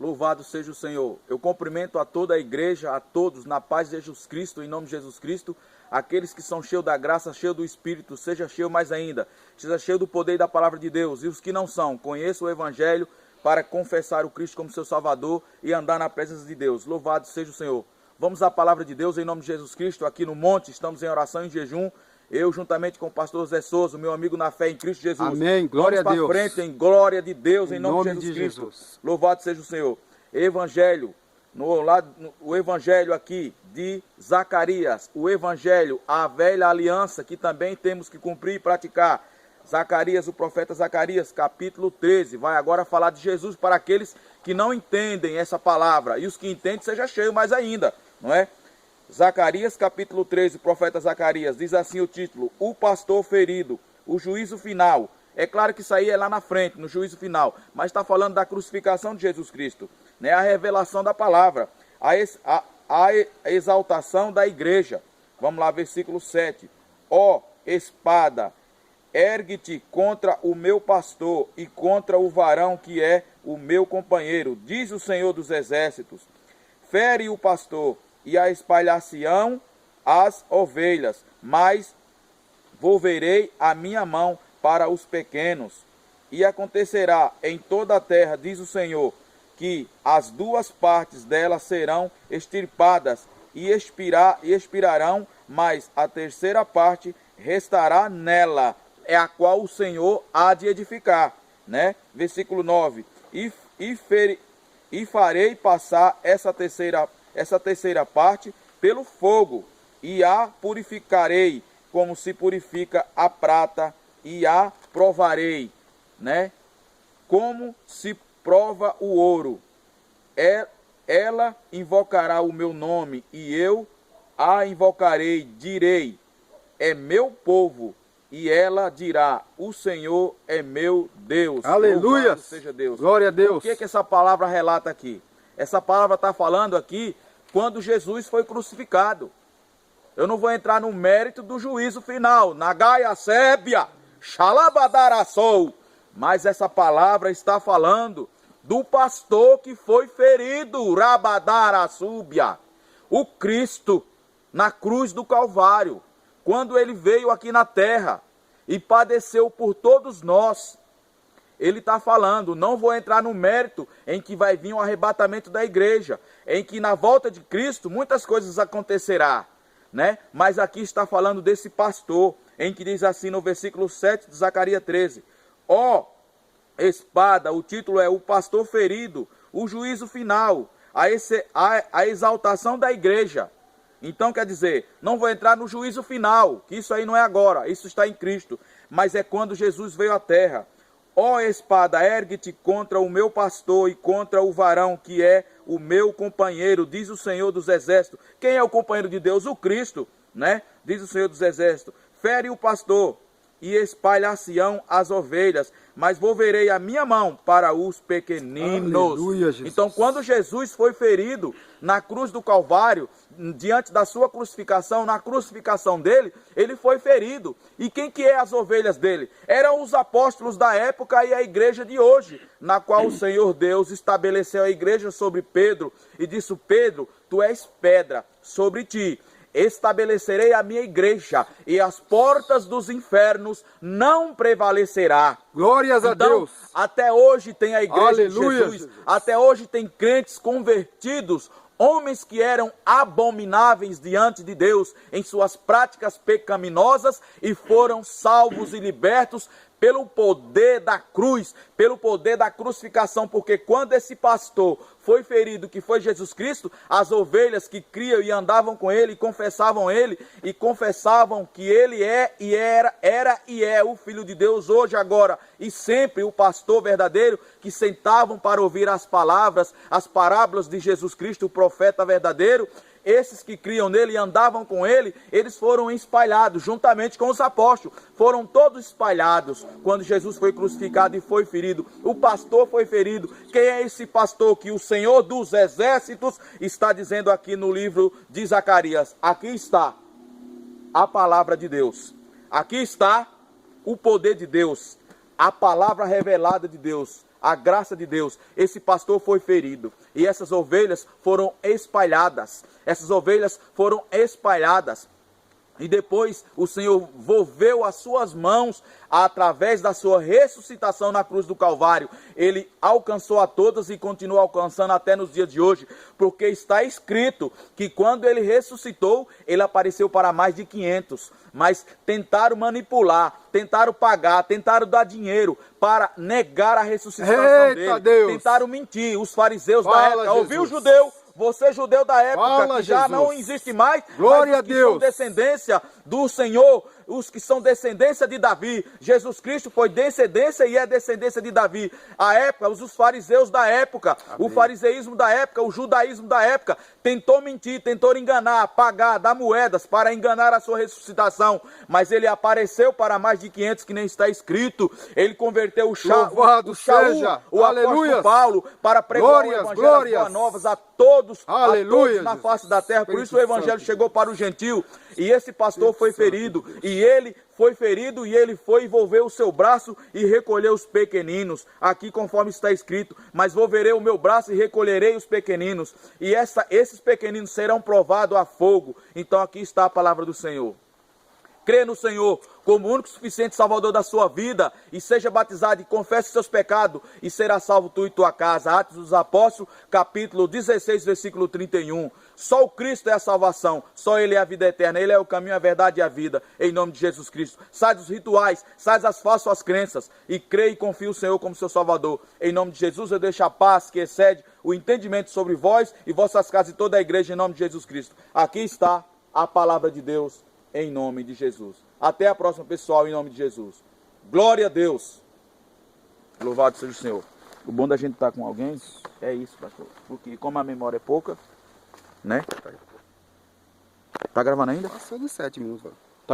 Louvado seja o Senhor. Eu cumprimento a toda a igreja, a todos, na paz de Jesus Cristo, em nome de Jesus Cristo. Aqueles que são cheios da graça, cheios do Espírito, seja cheio mais ainda. Seja cheio do poder e da palavra de Deus. E os que não são, conheçam o Evangelho para confessar o Cristo como seu Salvador e andar na presença de Deus. Louvado seja o Senhor. Vamos à palavra de Deus em nome de Jesus Cristo. Aqui no monte, estamos em oração e em jejum. Eu, juntamente com o pastor Zé Souza, meu amigo na fé em Cristo Jesus. Amém. Glória a Deus. Vamos para frente em glória de Deus, em nome de Jesus Cristo. Louvado seja o Senhor. Evangelho, o Evangelho aqui de Zacarias. O Evangelho, a velha aliança, que também temos que cumprir e praticar. Zacarias, o profeta Zacarias, capítulo 13. Vai agora falar de Jesus para aqueles que não entendem essa palavra. E os que entendem, seja cheio mais ainda, não é? Zacarias, capítulo 13, o profeta Zacarias, diz assim o título: o pastor ferido, o juízo final. É claro que isso aí é lá na frente, no juízo final, mas está falando da crucificação de Jesus Cristo, né? A revelação da palavra, a exaltação da igreja. Vamos lá, versículo 7. Ó espada, ergue-te contra o meu pastor e contra o varão que é o meu companheiro, diz o Senhor dos Exércitos. Fere o pastor e a espalhar-se-ão as ovelhas, mas volverei a minha mão para os pequenos. E acontecerá em toda a terra, diz o Senhor, que as duas partes dela serão extirpadas e expirarão, mas a terceira parte restará nela, é a qual o Senhor há de edificar, né? Versículo 9. E farei passar essa terceira parte pelo fogo, e a purificarei como se purifica a prata, e a provarei, né? Como se prova o ouro. Ela invocará o meu nome, e eu a invocarei, direi, é meu povo, e ela dirá, o Senhor é meu Deus. Aleluia! Louvado seja Deus. Glória a Deus. O que essa palavra relata aqui? Essa palavra está falando aqui quando Jesus foi crucificado. Eu não vou entrar no mérito do juízo final, Nagaia Sébia, Xalabadaraçou, mas essa palavra está falando do pastor que foi ferido, Rabadaraçúbia, o Cristo, na cruz do Calvário, quando ele veio aqui na terra e padeceu por todos nós. Ele está falando, não vou entrar no mérito em que vai vir o arrebatamento da igreja, em que na volta de Cristo muitas coisas acontecerá, né? Mas aqui está falando desse pastor, em que diz assim no versículo 7 de Zacarias 13, ó espada, o título é o pastor ferido, o juízo final, a exaltação da igreja. Então quer dizer, não vou entrar no juízo final, que isso aí não é agora, isso está em Cristo, mas é quando Jesus veio à terra. Ó espada, ergue-te contra o meu pastor e contra o varão que é o meu companheiro, diz o Senhor dos Exércitos. Quem é o companheiro de Deus? O Cristo, né? Diz o Senhor dos Exércitos. Fere o pastor e espalhar-se-ão as ovelhas, mas volverei a minha mão para os pequeninos. Aleluia, Jesus. Então, quando Jesus foi ferido na cruz do Calvário, diante da sua crucificação, na crucificação dele, ele foi ferido. E quem que é as ovelhas dele? Eram os apóstolos da época e a igreja de hoje, na qual o Senhor Deus estabeleceu a igreja sobre Pedro e disse: Pedro, tu és pedra, sobre ti estabelecerei a minha igreja, e as portas dos infernos não prevalecerá. Glórias a Deus. Até hoje tem a igreja Aleluia, de Jesus, até hoje tem crentes convertidos, homens que eram abomináveis diante de Deus em suas práticas pecaminosas e foram salvos e libertos pelo poder da cruz, pelo poder da crucificação, porque quando esse pastor foi ferido, que foi Jesus Cristo, as ovelhas que criam e andavam com ele, confessavam ele, e confessavam que ele é e era e é o Filho de Deus, hoje, agora e sempre, o pastor verdadeiro, que sentavam para ouvir as palavras, as parábolas de Jesus Cristo, o profeta verdadeiro. Esses que criam nele e andavam com ele, eles foram espalhados, juntamente com os apóstolos, foram todos espalhados, quando Jesus foi crucificado e foi ferido, o pastor foi ferido. Quem é esse pastor que o Senhor dos Exércitos está dizendo aqui no livro de Zacarias? Aqui está a palavra de Deus, aqui está o poder de Deus, a palavra revelada de Deus, a graça de Deus, esse pastor foi ferido. E essas ovelhas foram espalhadas. Essas ovelhas foram espalhadas. E depois o Senhor volveu as suas mãos através da sua ressuscitação na cruz do Calvário. Ele alcançou a todas e continua alcançando até nos dias de hoje, porque está escrito que quando ele ressuscitou, ele apareceu para mais de 500, mas tentaram manipular, tentaram pagar, tentaram dar dinheiro para negar a ressuscitação dele. Deus. Tentaram mentir, os fariseus da época. Ouviu, judeu? Você, judeu da época, que já não existe mais, glória a Deus, são descendência do Senhor, os que são descendência de Davi. Jesus Cristo foi descendência e é descendência de Davi. A época, os fariseus da época, amém, o fariseísmo da época, o judaísmo da época, tentou mentir, tentou enganar, pagar, dar moedas para enganar a sua ressuscitação. Mas ele apareceu para mais de 500, que nem está escrito. Ele converteu o Shaul, o apóstolo Paulo, para pregar o evangelho, as boas novas a todos na face da terra. Por isso o evangelho chegou para o gentio. E esse pastor foi ferido, e ele foi ferido, e ele foi envolver o seu braço e recolheu os pequeninos. Aqui conforme está escrito, mas volverei o meu braço e recolherei os pequeninos. E esses pequeninos serão provados a fogo. Então aqui está a palavra do Senhor. Crê no Senhor como único e suficiente Salvador da sua vida, e seja batizado e confesse seus pecados, e será salvo tu e tua casa. Atos dos Apóstolos, capítulo 16, versículo 31. Só o Cristo é a salvação, só Ele é a vida eterna, Ele é o caminho, a verdade e a vida, em nome de Jesus Cristo. Sai dos rituais, sai das falsas crenças, e crê e confia o Senhor como seu Salvador. Em nome de Jesus eu deixo a paz que excede o entendimento sobre vós e vossas casas e toda a igreja, em nome de Jesus Cristo. Aqui está a palavra de Deus, em nome de Jesus. Até a próxima, pessoal, em nome de Jesus. Glória a Deus. Louvado seja o Senhor. O bom da gente estar com alguém é isso, pastor. Porque como a memória é pouca, né? Tá gravando ainda? Passou dos 7 minutos, velho.